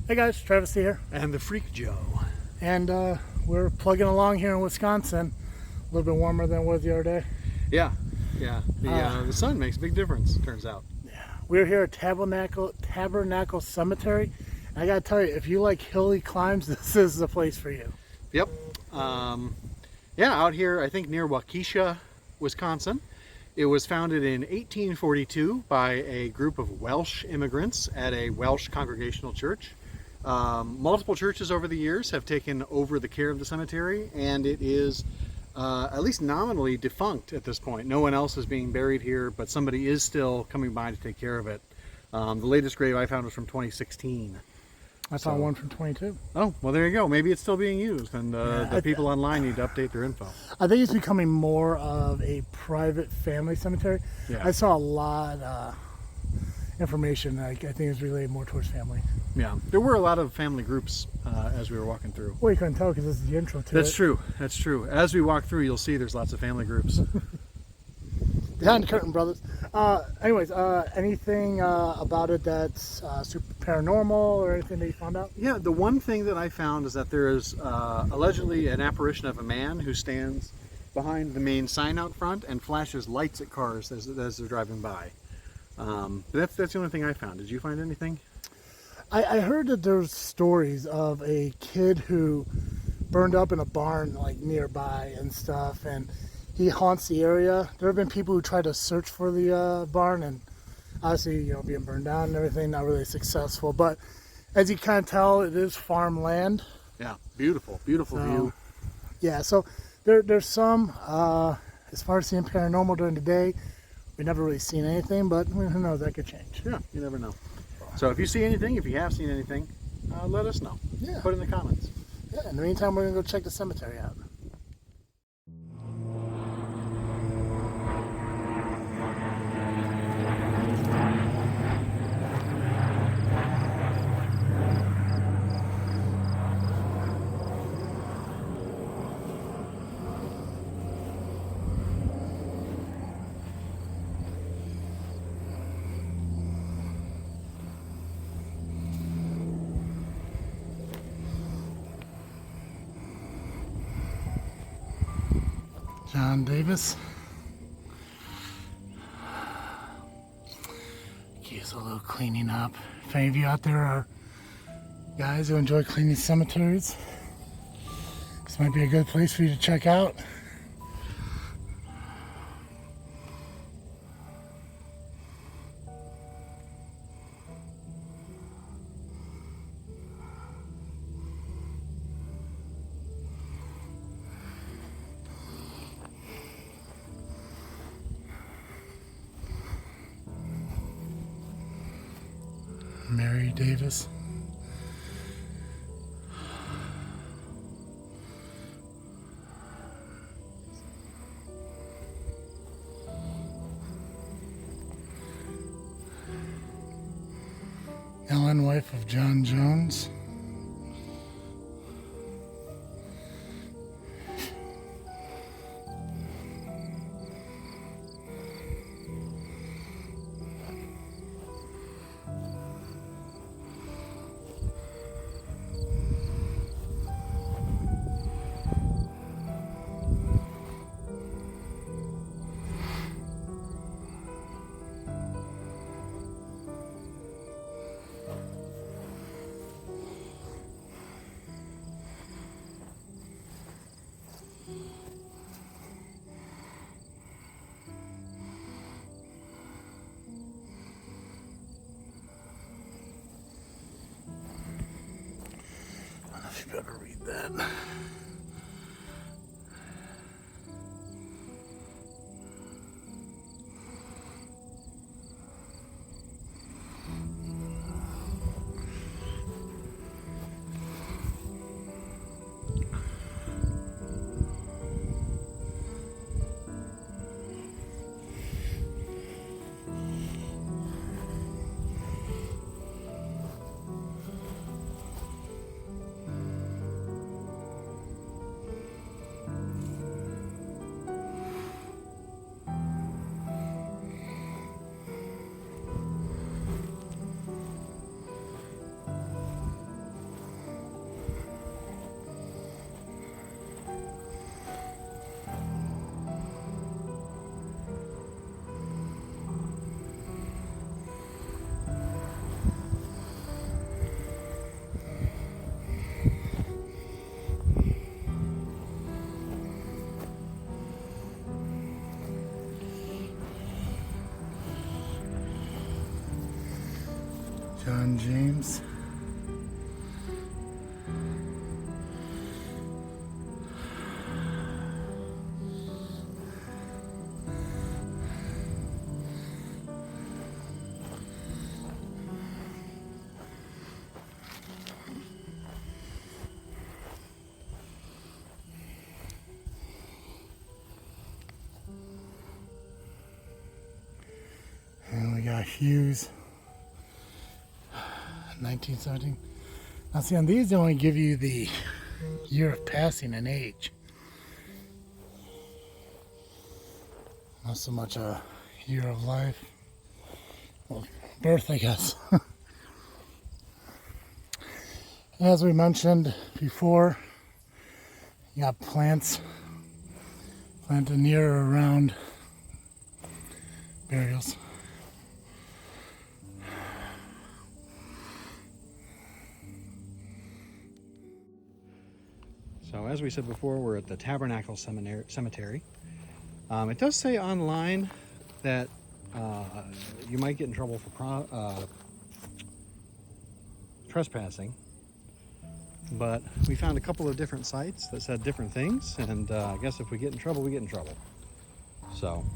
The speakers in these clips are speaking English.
Hey guys, Travis here. And the Freak Joe. And we're plugging along here in Wisconsin. A little bit warmer than it was the other day. Yeah. The sun makes a big difference, turns out. Yeah. We're here at Tabernacle Cemetery. And I gotta tell you, if you like hilly climbs, this is the place for you. Yep. Out here, I think near Waukesha, Wisconsin. It was founded in 1842 by a group of Welsh immigrants at a Welsh Congregational Church. Multiple churches over the years have taken over the care of the cemetery, and it is at least nominally defunct at this point. No one else is being buried here, but somebody is still coming by to take care of it. The latest grave I found was from 2016. I saw one from 22. Oh, well, there you go. Maybe it's still being used, and the people online need to update their info. I think it's becoming more of a private family cemetery. Yeah. I saw a lot information. I think it's related more towards family. Yeah, there were a lot of family groups as we were walking through. Well, you couldn't tell because this is the intro to it. That's true. That's true. As we walk through, you'll see there's lots of family groups. Behind the curtain, brothers. Anyways, anything about it that's super paranormal or anything that you found out? Yeah, the one thing that I found is that there is allegedly an apparition of a man who stands behind the main sign out front and flashes lights at cars as they're driving by. That's the only thing I found. Did you find anything? I heard that there's stories of a kid who burned up in a barn like nearby and stuff, and he haunts the area. There have been people who try to search for the barn, and obviously, being burned down and everything, not really successful. But as you can tell, it is farmland. Yeah, beautiful view. Yeah, so there's some, as far as seeing paranormal during the day, we never really seen anything, but who knows, that could change. Yeah, you never know. So if you see anything, if you have seen anything, let us know. Yeah. Put it in the comments. Yeah, in the meantime, we're going to go check the cemetery out. John Davis. Gives a little cleaning up. If any of you out there are guys who enjoy cleaning cemeteries, this might be a good place for you to check out. Mary Davis. Ellen, wife of John Jones. You better read that. John James. And we got Hughes, 1917. Now see, on these they only give you the year of passing and age. Not so much a year of life. Well, birth, I guess. As we mentioned before, you got plants planted near or around burials. So as we said before, we're at the Tabernacle Cemetery. It does say online that you might get in trouble for trespassing, but we found a couple of different sites that said different things, and I guess if we get in trouble, we get in trouble. So,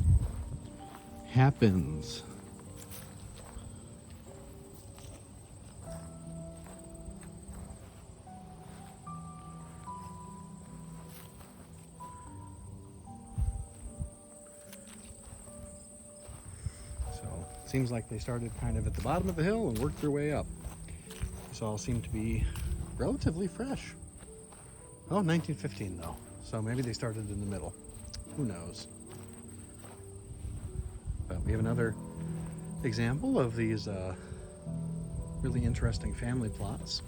happens. Seems like they started kind of at the bottom of the hill and worked their way up. This all seemed to be relatively fresh. Oh, 1915 though. So maybe they started in the middle. Who knows? But we have another example of these really interesting family plots.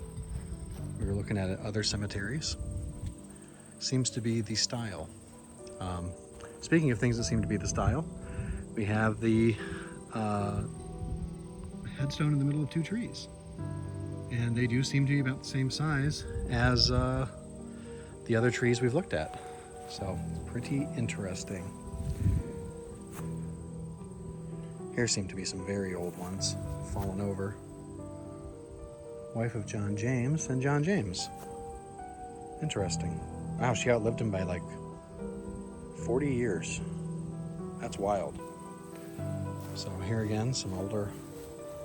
We were looking at other cemeteries. Seems to be the style. Speaking of things that seem to be the style, we have the headstone in the middle of two trees, and they do seem to be about the same size as the other trees we've looked at, so pretty interesting. Here seem to be some very old ones fallen over. Wife of John James and John James. Interesting. Wow, she outlived him by like 40 years. That's wild. So here again, some older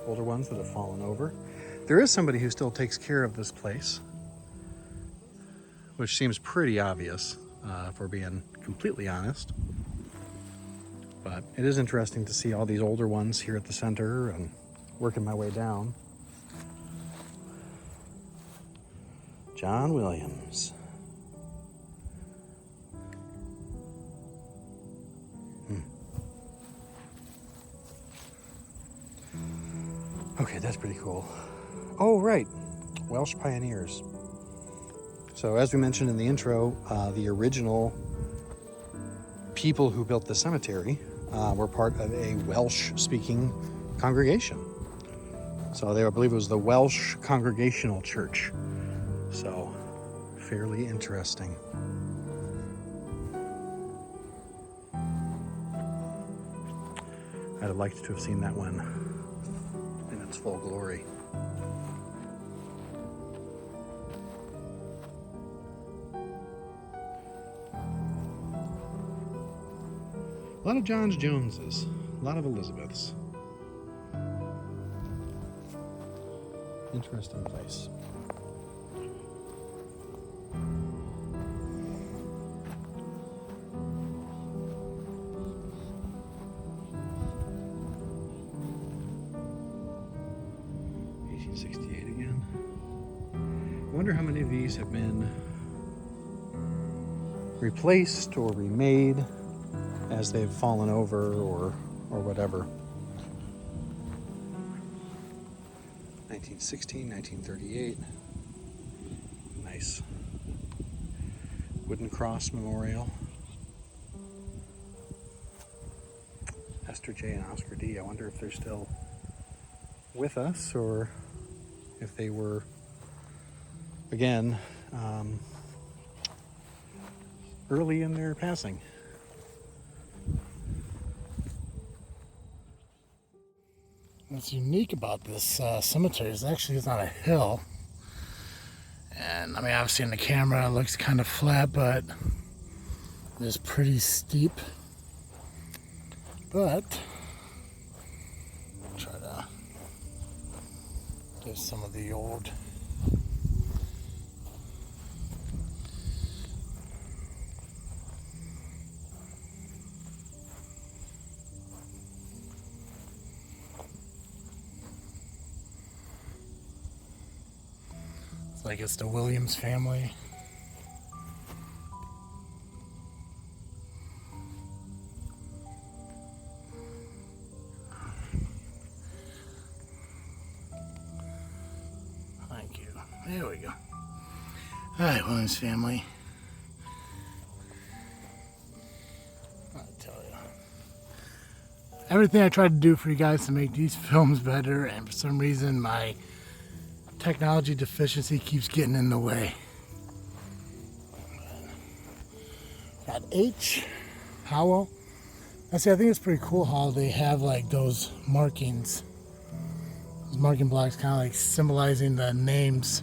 ones that have fallen over. There is somebody who still takes care of this place, which seems pretty obvious, if we're being completely honest. But it is interesting to see all these older ones here at the center and working my way down. John Williams. Okay, that's pretty cool. Oh, right. Welsh pioneers. So as we mentioned in the intro, the original people who built the cemetery were part of a Welsh-speaking congregation. So I believe it was the Welsh Congregational Church. So fairly interesting. I'd have liked to have seen that one in its full glory. A lot of John Joneses, a lot of Elizabeths. Interesting place. Again. I wonder how many of these have been replaced or remade as they've fallen over or whatever. 1916, 1938. Nice wooden cross memorial. Esther J. and Oscar D. I wonder if they're still with us or if they were, again, early in their passing. What's unique about this cemetery is actually it's on a hill. And I mean, obviously in the camera it looks kind of flat, but it's pretty steep. But try to get some of the old like it's the Williams family. Thank you. There we go. Alright, Williams family. I tell you. Everything I tried to do for you guys to make these films better, and for some reason my technology deficiency keeps getting in the way. Got H. Howell. I think it's pretty cool how they have like those markings. Those marking blocks kind of like symbolizing the names.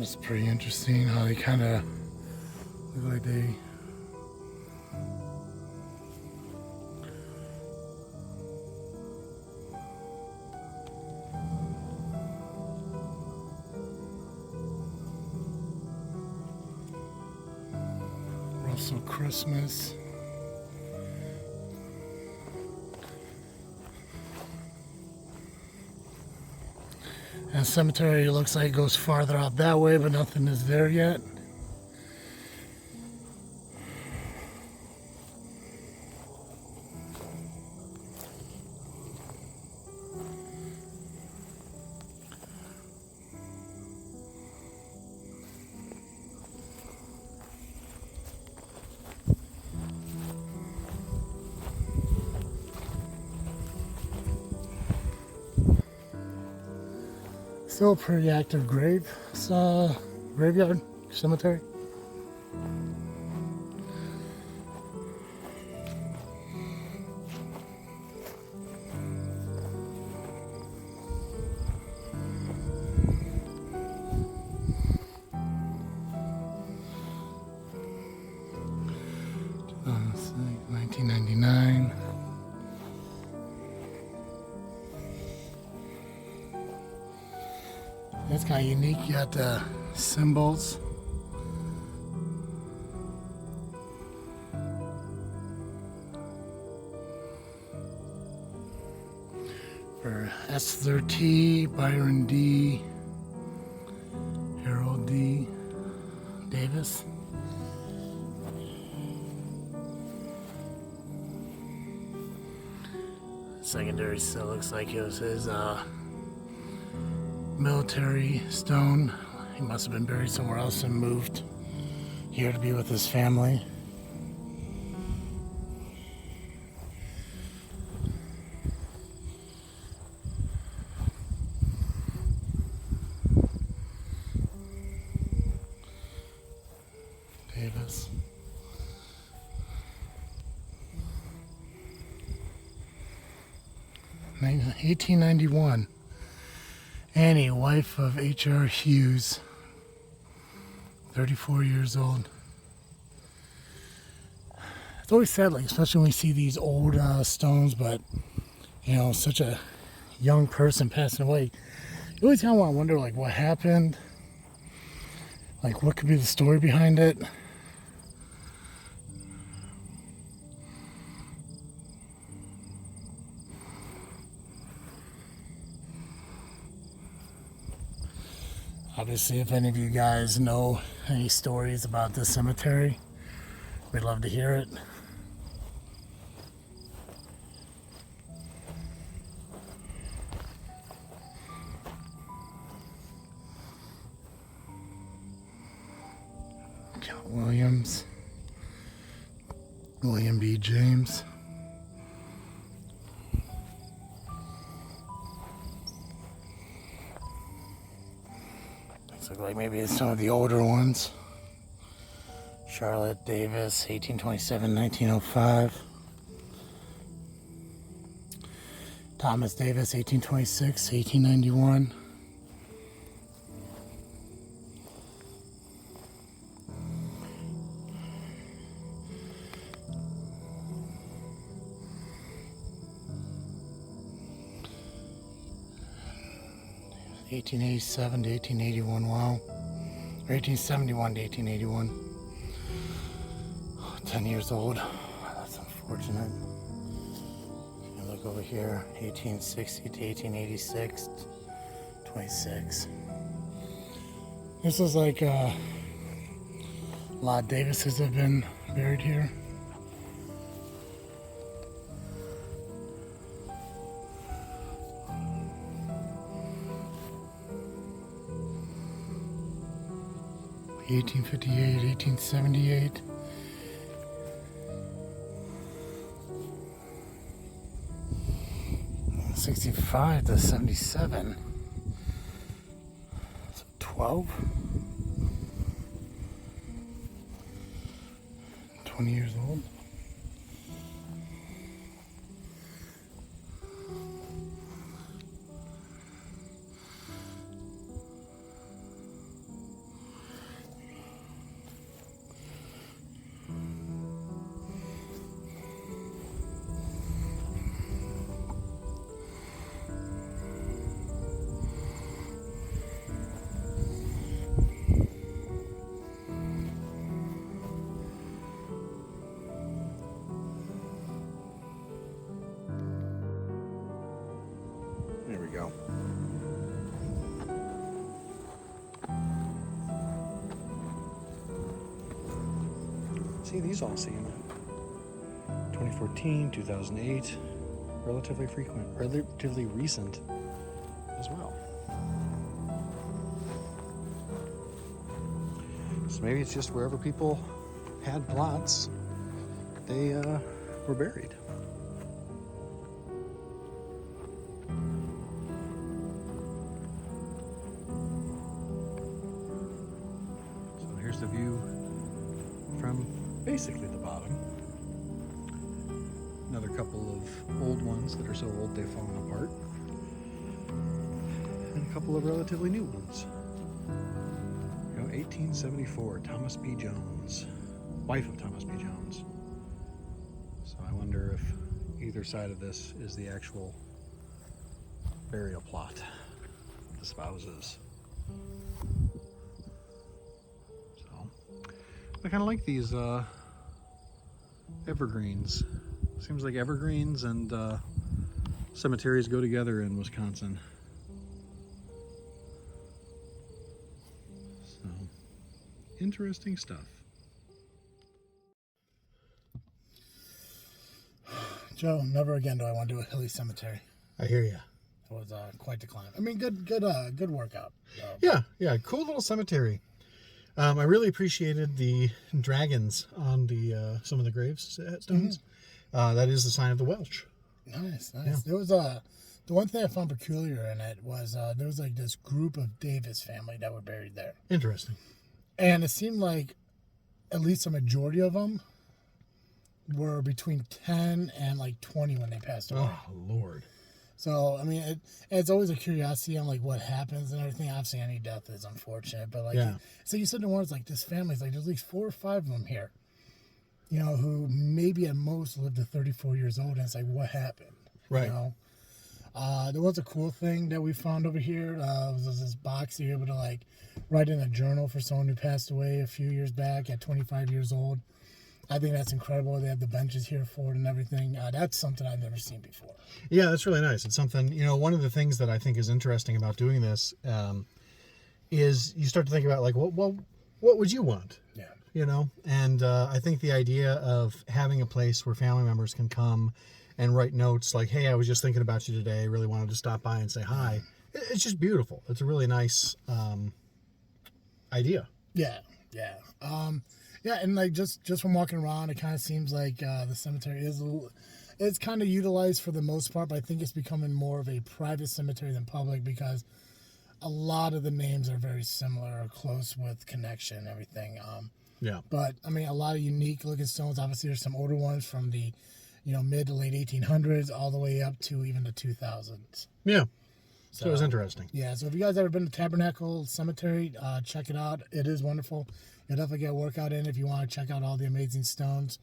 It's pretty interesting how they kind of look like they Russell Christmas. And the cemetery looks like it goes farther out that way, but nothing is there yet. Still a pretty active graveyard, cemetery. Let's see, 1999. That's kind of unique. You got the symbols. For Esther T, Byron D, Harold D, Davis. Secondary still looks like it was his military stone. He must have been buried somewhere else and moved here to be with his family. Davis. In 1891. Annie, wife of H.R. Hughes, 34 years old. It's always sad, like, especially when we see these old stones, but, you know, such a young person passing away. You always kind of want to wonder, like, what happened? Like, what could be the story behind it? Obviously, if any of you guys know any stories about this cemetery, we'd love to hear it. Count Williams. William B. James. Looks like maybe it's some of the older ones. Charlotte Davis, 1827-1905. Thomas Davis, 1826-1891. (1887 to 1881). Wow. Or 1871 to 1881. 10 years old. That's unfortunate. You look over here, 1860 to 1886, 26. This is like a lot of Davises have been buried here. (1858, 1878). 65 to 77. So 12. 20 years old. There we go. See, these all seem 2014, 2008, relatively frequent, relatively recent as well. So maybe it's just wherever people had plots, they were buried. So here's the view from basically the bottom. Another couple of old ones that are so old they've fallen apart. And a couple of relatively new ones. 1874, Thomas P. Jones, wife of Thomas P. Jones. So I wonder if either side of this is the actual burial plot, the spouses. So I kind of like these evergreens. Seems like evergreens and cemeteries go together in Wisconsin. So, interesting stuff. Joe, never again do I want to do a hilly cemetery. I hear you. It was quite the climb. I mean, good workout. Yeah, cool little cemetery. I really appreciated the dragons on the some of the gravestones. Mm-hmm. That is the sign of the Welsh. Nice. Yeah. There was the one thing I found peculiar in it was there was like this group of Davis family that were buried there. Interesting. And it seemed like at least a majority of them were between 10 and like 20 when they passed away. Oh, Lord. So, I mean, it's always a curiosity on like what happens and everything. Obviously, any death is unfortunate, but like, so you said to one, it's like this family's like, there's at least 4 or 5 of them here, you know, who maybe at most lived to 34 years old. And it's like, what happened? Right. You know? There was a cool thing that we found over here. Was this box you're able to like write in a journal for someone who passed away a few years back at 25 years old. I think that's incredible. They have the benches here for it and everything. That's something I've never seen before. Yeah, that's really nice. It's something, you know, one of the things that I think is interesting about doing this is you start to think about like, what would you want? Yeah. You know, and I think the idea of having a place where family members can come and write notes like, hey, I was just thinking about you today. I really wanted to stop by and say hi. It's just beautiful. It's a really nice idea. Yeah. Yeah, and like just from walking around, it kind of seems like the cemetery is it's kind of utilized for the most part, but I think it's becoming more of a private cemetery than public because a lot of the names are very similar or close with connection and everything. Yeah. But I mean, a lot of unique looking stones. Obviously, there's some older ones from the mid to late 1800s all the way up to even the 2000s. Yeah. So it was interesting. Yeah, so if you guys ever been to Tabernacle Cemetery, check it out. It is wonderful. You'll definitely get a workout in if you want to check out all the amazing stones.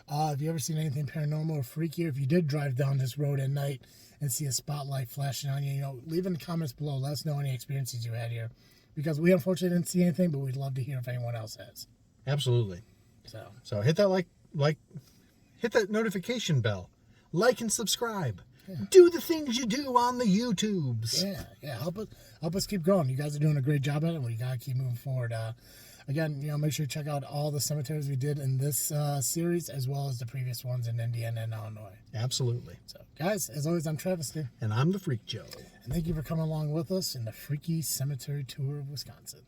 Have you ever seen anything paranormal or freaky? If you did drive down this road at night and see a spotlight flashing on you, leave in the comments below. Let us know any experiences you had here. Because we unfortunately didn't see anything, but we'd love to hear if anyone else has. Absolutely. So hit that hit that notification bell. Like and subscribe. Yeah. Do the things you do on the YouTubes. Yeah. Help us keep growing. You guys are doing a great job at it. We gotta keep moving forward. Again, make sure you check out all the cemeteries we did in this series, as well as the previous ones in Indiana and Illinois. Absolutely. So, guys, as always, I'm Travis, and I'm the Freak Joe. And thank you for coming along with us in the freaky cemetery tour of Wisconsin.